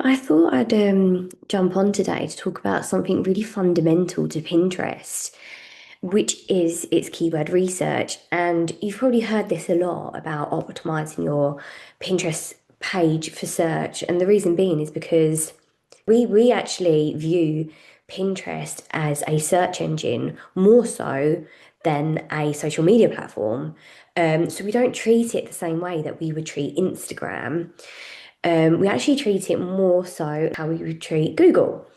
I thought I'd jump on today to talk about something really fundamental to Pinterest, which is its keyword research. And you've probably heard this a lot about optimizing your Pinterest page for search. And the reason being is because we actually view Pinterest as a search engine more so than a social media platform. So we don't treat it the same way that we would treat Instagram. We actually treat it more so how we would treat Google.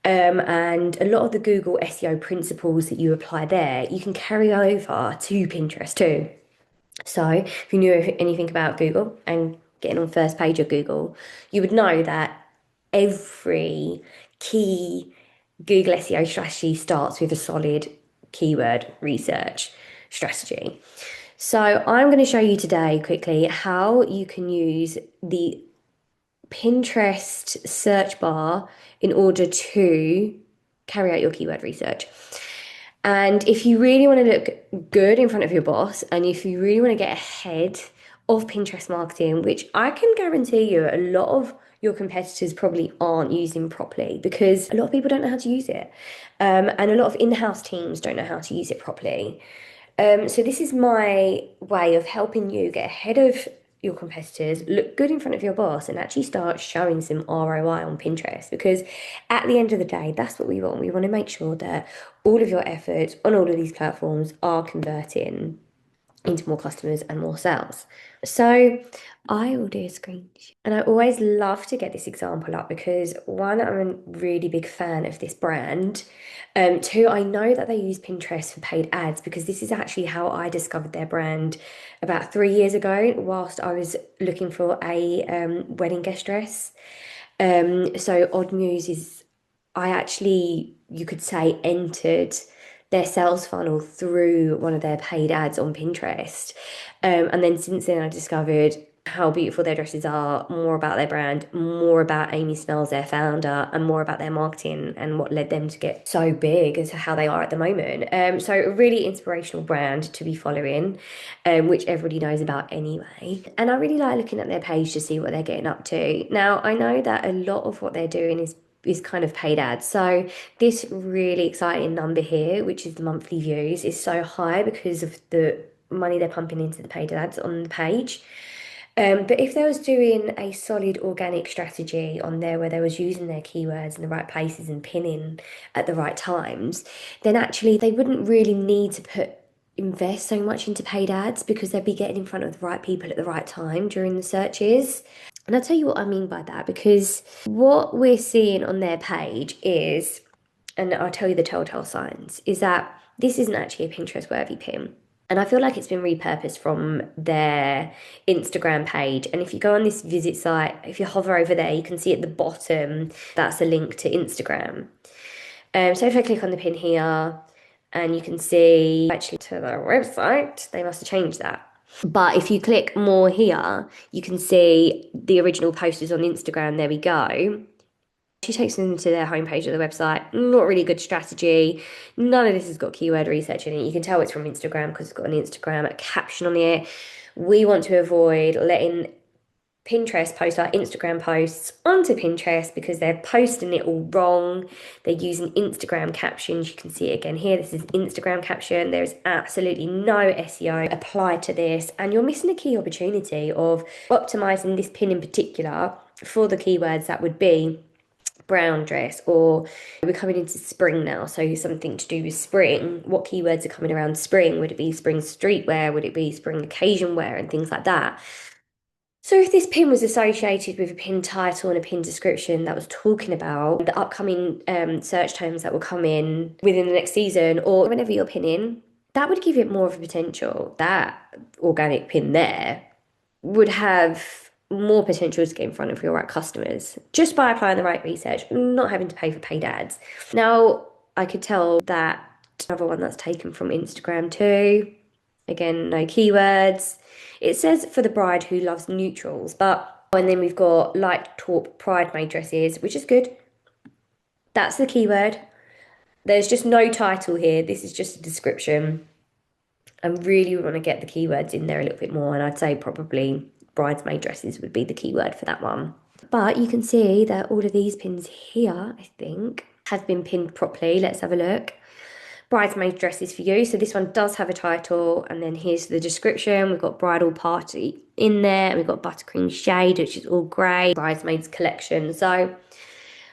And a lot of the Google SEO principles that you apply there, you can carry over to Pinterest too. So if you knew anything about Google and getting on first page of Google, you would know that every key Google SEO strategy starts with a solid keyword research strategy. So I'm going to show you today quickly how you can use the Pinterest search bar in order to carry out your keyword research. And if you really want to look good in front of your boss, and if you really want to get ahead of Pinterest marketing, which I can guarantee you a lot of your competitors probably aren't using properly because a lot of people don't know how to use it. And a lot of in-house teams don't know how to use it properly. So this is my way of helping you get ahead of your competitors, look good in front of your boss, and actually start showing some ROI on Pinterest. Because at the end of the day, that's what we want. We want to make sure that all of your efforts on all of these platforms are converting into more customers and more sales. So I will do a screen share. And I always love to get this example up because one, I'm a really big fan of this brand. Two, I know that they use Pinterest for paid ads because this is actually how I discovered their brand about 3 years ago whilst I was looking for a wedding guest dress. So Odd News is, I actually, you could say, entered their sales funnel through one of their paid ads on Pinterest. And then since then, I discovered how beautiful their dresses are, more about their brand, more about Amy Smells, their founder, and more about their marketing and what led them to get so big as to how they are at the moment. So a really inspirational brand to be following, which everybody knows about anyway. And I really like looking at their page to see what they're getting up to. Now, I know that a lot of what they're doing is kind of paid ads. So this really exciting number here, which is the monthly views, is so high because of the money they're pumping into the paid ads on the page. But if they was doing a solid organic strategy on there where they was using their keywords in the right places and pinning at the right times, then actually they wouldn't really need to invest so much into paid ads because they'd be getting in front of the right people at the right time during the searches. And I'll tell you what I mean by that because what we're seeing on their page is, and I'll tell you the telltale signs, is that this isn't actually a Pinterest worthy pin. And I feel like it's been repurposed from their Instagram page. And if you go on this visit site, if you hover over there, you can see at the bottom that's a link to Instagram. So if I click on the pin here, and you can see actually to their website, they must have changed that. But if you click more here, you can see the original posters on Instagram. There we go. She takes them to their homepage of the website. Not really good strategy. None of this has got keyword research in it. You can tell it's from Instagram because it's got an Instagram caption on it. We want to avoid letting Pinterest post our Instagram posts onto Pinterest because they're posting it all wrong. They're using Instagram captions. You can see it again here. This is Instagram caption. There is absolutely no SEO applied to this, and you're missing a key opportunity of optimizing this pin in particular for the keywords that would be brown dress, or we're coming into spring now, so something to do with spring. What keywords are coming around spring? Would it be spring streetwear? Would it be spring occasion wear and things like that? So if this pin was associated with a pin title and a pin description that was talking about the upcoming search terms that will come in within the next season or whenever you're pinning, that would give it more of a potential. That organic pin there would have more potential to get in front of your right customers just by applying the right research, not having to pay for paid ads. Now, I could tell that another one that's taken from Instagram too. Again, no keywords. It says for the bride who loves neutrals, but and then we've got light taupe bridesmaid dresses, which is good. That's the keyword. There's just no title here. This is just a description. I really want to get the keywords in there a little bit more, and I'd say probably bridesmaid dresses would be the keyword for that one. But you can see that all of these pins here, I think, have been pinned properly. Let's have a look. Bridesmaid dresses for you. So this one does have a title, and then here's the description. We've got bridal party in there, and we've got buttercream shade, which is all grey, bridesmaids collection. So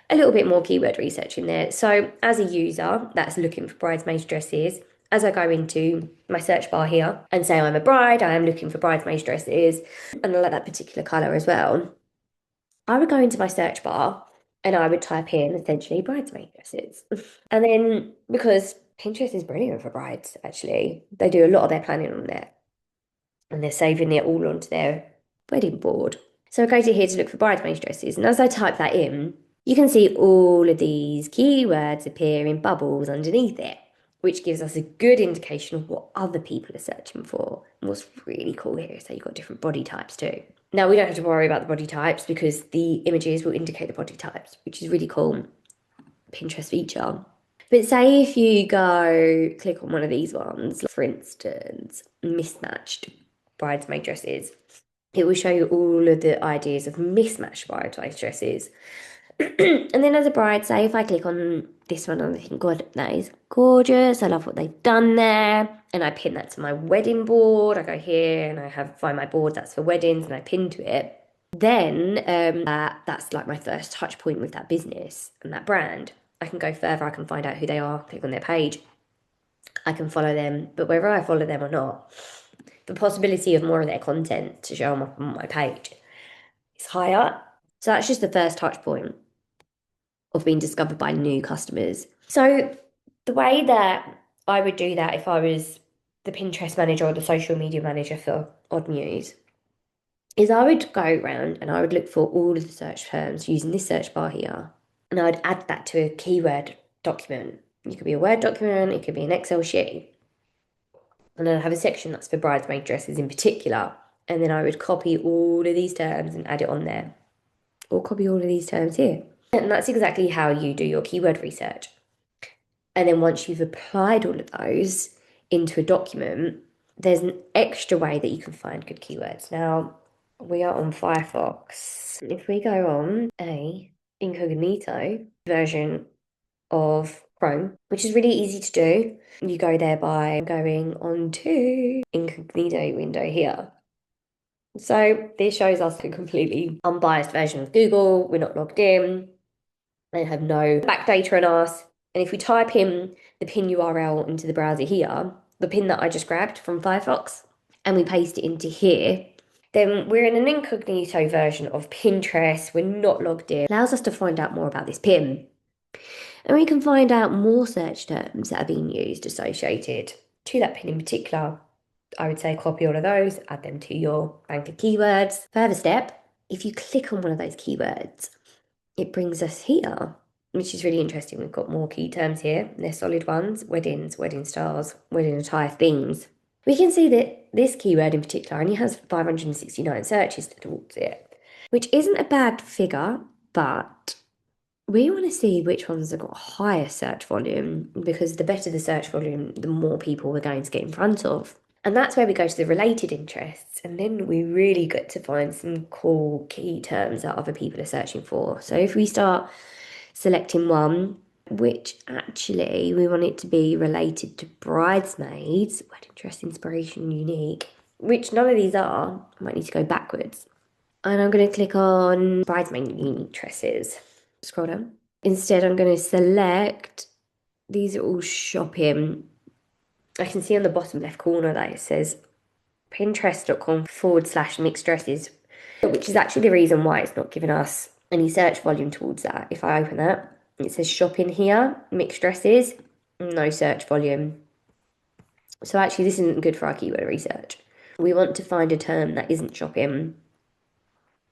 a little bit more keyword research in there. So as a user that's looking for bridesmaids dresses, as I go into my search bar here and say I'm a bride, I am looking for bridesmaids dresses, and I like that particular colour as well, I would go into my search bar and I would type in essentially bridesmaid dresses. And then because Pinterest is brilliant for brides, actually, they do a lot of their planning on there and they're saving it all onto their wedding board. So I go to here to look for bridesmaid dresses, and as I type that in, you can see all of these keywords appear in bubbles underneath it, which gives us a good indication of what other people are searching for. And what's really cool here is that you've got different body types too. Now, we don't have to worry about the body types because the images will indicate the body types, which is really cool Pinterest feature. But say if you go click on one of these ones, for instance, mismatched bridesmaid dresses, it will show you all of the ideas of mismatched bridesmaid dresses. And then as a bride, say if I click on this one and I think, God, that is gorgeous. I love what they've done there. And I pin that to my wedding board. I go here and I find my board that's for weddings and I pin to it. Then that's like my first touch point with that business and that brand. I can go further. I can find out who they are, click on their page. I can follow them, but whether I follow them or not, the possibility of more of their content to show up on my page is higher. So that's just the first touch point of being discovered by new customers. So the way that I would do that if I was the Pinterest manager or the social media manager for Odd News is I would go around and I would look for all of the search terms using this search bar here, and I would add that to a keyword document. It could be a Word document, it could be an Excel sheet. And then I have a section that's for bridesmaid dresses in particular. And then I would copy all of these terms and add it on there. Or copy all of these terms here. And that's exactly how you do your keyword research. And then once you've applied all of those into a document, there's an extra way that you can find good keywords. Now, we are on Firefox. If we go on a incognito version of Chrome, which is really easy to do, you go there by going onto incognito window here. So this shows us a completely unbiased version of Google. We're not logged in. They have no backdata on us. And if we type in the pin URL into the browser here, the pin that I just grabbed from Firefox, and we paste it into here, then we're in an incognito version of Pinterest. We're not logged in. It allows us to find out more about this pin. And we can find out more search terms that are being used associated to that pin in particular. I would say copy all of those, add them to your bank of keywords. Further step, if you click on one of those keywords, it brings us here, which is really interesting. We've got more key terms here. They're solid ones: weddings, wedding stars, wedding attire themes. We can see that this keyword in particular only has 569 searches towards it, which isn't a bad figure, but we want to see which ones have got higher search volume, because the better the search volume, the more people we're going to get in front of. And that's where we go to the related interests. And then we really get to find some cool key terms that other people are searching for. So if we start selecting one, which actually we want it to be related to bridesmaids, wedding dress inspiration unique, which none of these are, I might need to go backwards. And I'm going to click on bridesmaid unique dresses. Scroll down. Instead, I'm going to select, these are all shopping. I can see on the bottom left corner that it says pinterest.com/mixed dresses, which is actually the reason why it's not giving us any search volume towards that. If I open that, it says shopping here, mixed dresses, no search volume. So actually this isn't good for our keyword research. We want to find a term that isn't shopping.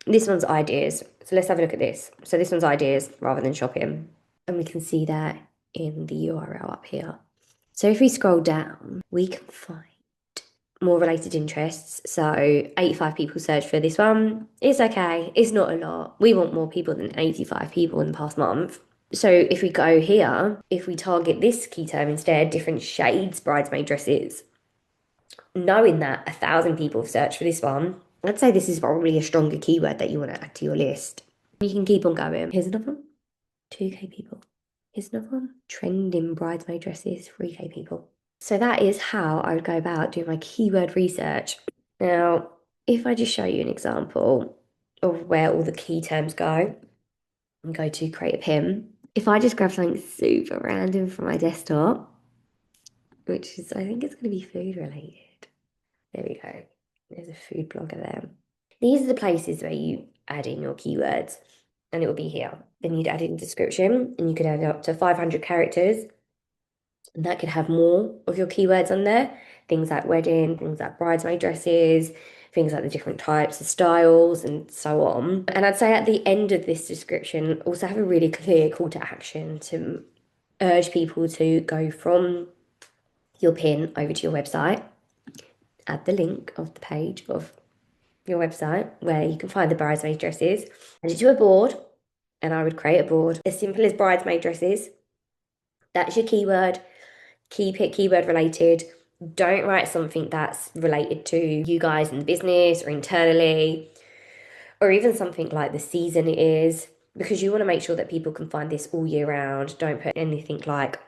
This one's ideas. So let's have a look at this. So this one's ideas rather than shopping. And we can see that in the URL up here. So if we scroll down, we can find more related interests. So 85 people searched for this one. It's okay. It's not a lot. We want more people than 85 people in the past month. So if we go here, if we target this key term instead, different shades bridesmaid dresses, knowing that 1,000 people have searched for this one, I'd say this is probably a stronger keyword that you want to add to your list. You can keep on going. Here's another one, 2K people. Here's another one, trending bridesmaid dresses, 3K people. So that is how I would go about doing my keyword research. Now, if I just show you an example of where all the key terms go and go to create a pin, if I just grab something super random from my desktop, which is, I think it's going to be food related. There we go. There's a food blogger there. These are the places where you add in your keywords, and it will be here. Then you'd add in description, and you could add up to 500 characters. And that could have more of your keywords on there. Things like wedding, things like bridesmaid dresses, things like the different types of styles, and so on. And I'd say at the end of this description, also have a really clear call to action to urge people to go from your pin over to your website. Add the link of the page of your website where you can find the bridesmaid dresses. Add it to a board, and I would create a board as simple as bridesmaid dresses. That's your keyword. Keep it keyword related. Don't write something that's related to you guys in the business or internally, or even something like the season it is, because you want to make sure that people can find this all year round. Don't put anything like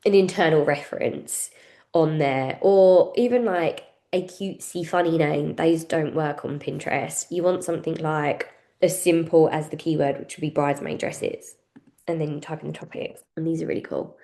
an internal reference on there, or even like a cutesy funny name. Those don't work on Pinterest. You want something like as simple as the keyword, which would be bridesmaid dresses, and then you type in the topics. And these are really cool.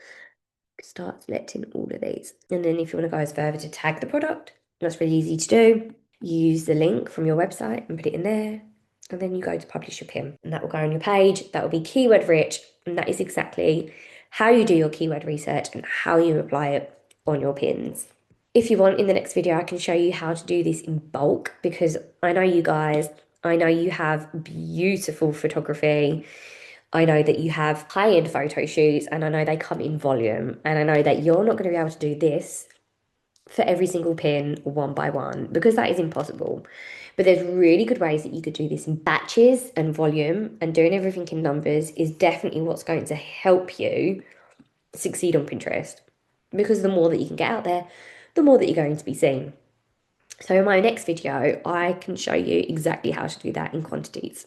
Start selecting all of these. And then if you want to go as further to tag the product, that's really easy to do. Use the link from your website and put it in there. And then you go to publish your pin, and that will go on your page. That will be keyword rich. And that is exactly how you do your keyword research and how you apply it on your pins. If you want, in the next video, I can show you how to do this in bulk, because I know you guys, I know you have beautiful photography. I know that you have high-end photo shoots, and I know they come in volume. And I know that you're not going to be able to do this for every single pin one by one, because that is impossible. But there's really good ways that you could do this in batches and volume, and doing everything in numbers is definitely what's going to help you succeed on Pinterest. Because the more that you can get out there, the more that you're going to be seen. So in my next video, I can show you exactly how to do that in quantities.